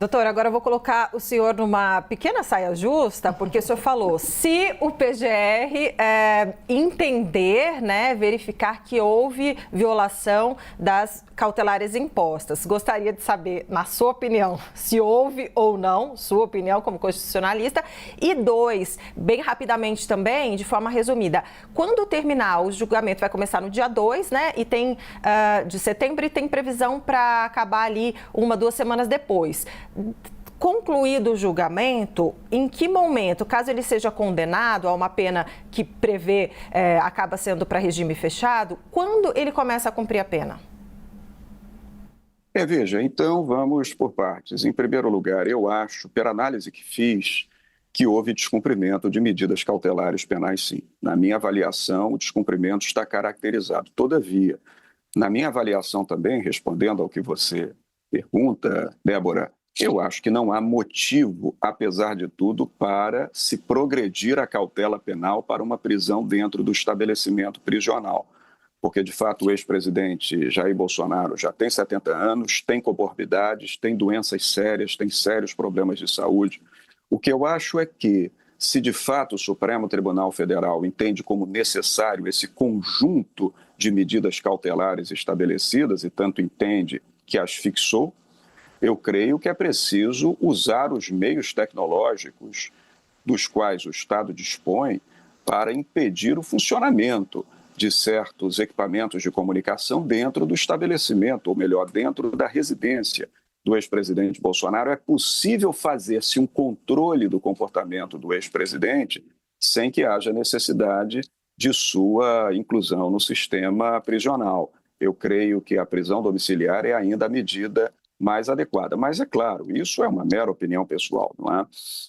Doutor, agora eu vou colocar o senhor numa pequena saia justa, porque o senhor falou, se o PGR entender, né, verificar que houve violação das cautelares impostas. Gostaria de saber, na sua opinião, se houve ou não, sua opinião como constitucionalista. E dois, bem rapidamente também, de forma resumida, quando terminar o julgamento, vai começar no dia 2, né, e tem de setembro, e tem previsão para acabar ali 1-2 semanas depois. Concluído o julgamento, em que momento, caso ele seja condenado a uma pena que prevê, acaba sendo para regime fechado, quando ele começa a cumprir a pena? Veja, então vamos por partes. Em primeiro lugar, eu acho, pela análise que fiz, que houve descumprimento de medidas cautelares penais, sim. Na minha avaliação, o descumprimento está caracterizado. Todavia, na minha avaliação também, respondendo ao que você pergunta, Débora, eu acho que não há motivo, apesar de tudo, para se progredir a cautela penal para uma prisão dentro do estabelecimento prisional. Porque, de fato, o ex-presidente Jair Bolsonaro já tem 70 anos, tem comorbidades, tem doenças sérias, tem sérios problemas de saúde. O que eu acho é que, se de fato o Supremo Tribunal Federal entende como necessário esse conjunto de medidas cautelares estabelecidas, e tanto entende que as fixou, eu creio que é preciso usar os meios tecnológicos dos quais o Estado dispõe para impedir o funcionamento de certos equipamentos de comunicação dentro do estabelecimento, ou melhor, dentro da residência do ex-presidente Bolsonaro. É possível fazer-se um controle do comportamento do ex-presidente sem que haja necessidade de sua inclusão no sistema prisional. Eu creio que a prisão domiciliar é ainda a medida mais adequada. Mas, é claro, isso é uma mera opinião pessoal, não é?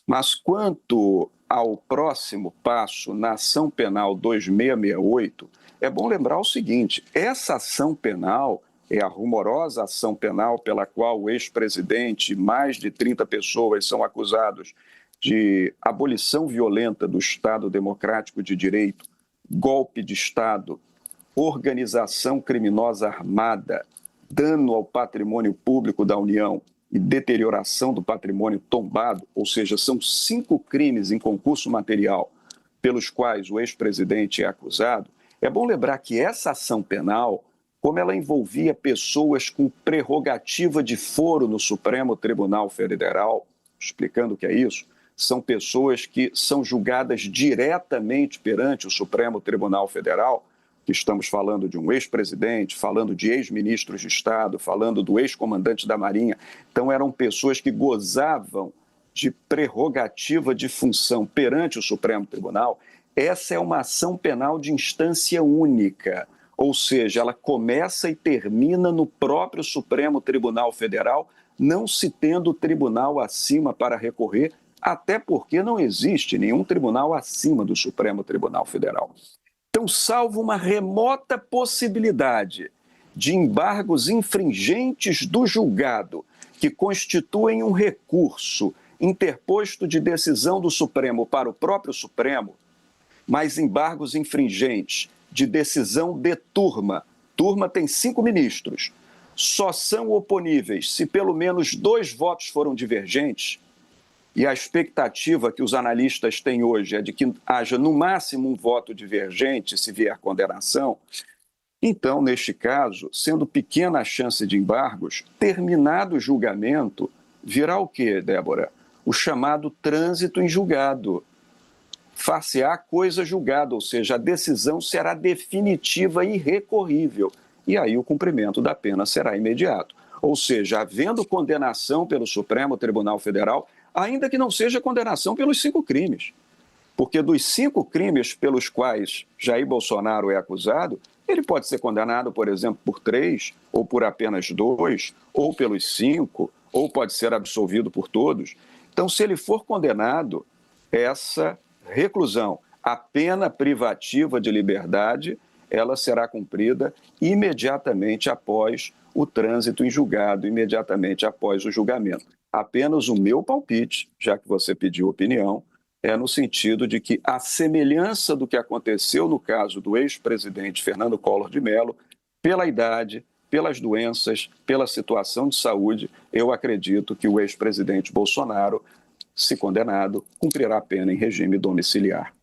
Mas quanto ao próximo passo na ação penal 2668, é bom lembrar o seguinte: essa ação penal é a rumorosa ação penal pela qual o ex-presidente e mais de 30 pessoas são acusados de abolição violenta do Estado Democrático de Direito, golpe de Estado, organização criminosa armada, dano ao patrimônio público da União e deterioração do patrimônio tombado, ou seja, são 5 crimes em concurso material pelos quais o ex-presidente é acusado. É bom lembrar que essa ação penal, como ela envolvia pessoas com prerrogativa de foro no Supremo Tribunal Federal, explicando o que é isso, são pessoas que são julgadas diretamente perante o Supremo Tribunal Federal, que estamos falando de um ex-presidente, falando de ex-ministros de Estado, falando do ex-comandante da Marinha. Então, eram pessoas que gozavam de prerrogativa de função perante o Supremo Tribunal. Essa é uma ação penal de instância única, ou seja, ela começa e termina no próprio Supremo Tribunal Federal, não se tendo tribunal acima para recorrer, até porque não existe nenhum tribunal acima do Supremo Tribunal Federal. Então, salvo uma remota possibilidade de embargos infringentes do julgado, que constituem um recurso interposto de decisão do Supremo para o próprio Supremo, mas embargos infringentes de decisão de turma. Turma tem 5 ministros. Só são oponíveis se pelo menos 2 votos foram divergentes. E a expectativa que os analistas têm hoje é de que haja no máximo um voto divergente se vier condenação. Então, neste caso, sendo pequena a chance de embargos, terminado o julgamento, virá o quê, Débora? O chamado trânsito em julgado. Far-se-á coisa julgada, ou seja, a decisão será definitiva e irrecorrível. E aí o cumprimento da pena será imediato. Ou seja, havendo condenação pelo Supremo Tribunal Federal, ainda que não seja condenação pelos 5 crimes. Porque dos 5 crimes pelos quais Jair Bolsonaro é acusado, ele pode ser condenado, por exemplo, por 3, ou por apenas 2, ou pelos 5, ou pode ser absolvido por todos. Então, se ele for condenado, essa reclusão, a pena privativa de liberdade, ela será cumprida imediatamente após o trânsito em julgado, imediatamente após o julgamento. Apenas o meu palpite, já que você pediu opinião, é no sentido de que, a semelhança do que aconteceu no caso do ex-presidente Fernando Collor de Mello, pela idade, pelas doenças, pela situação de saúde, eu acredito que o ex-presidente Bolsonaro, se condenado, cumprirá a pena em regime domiciliar.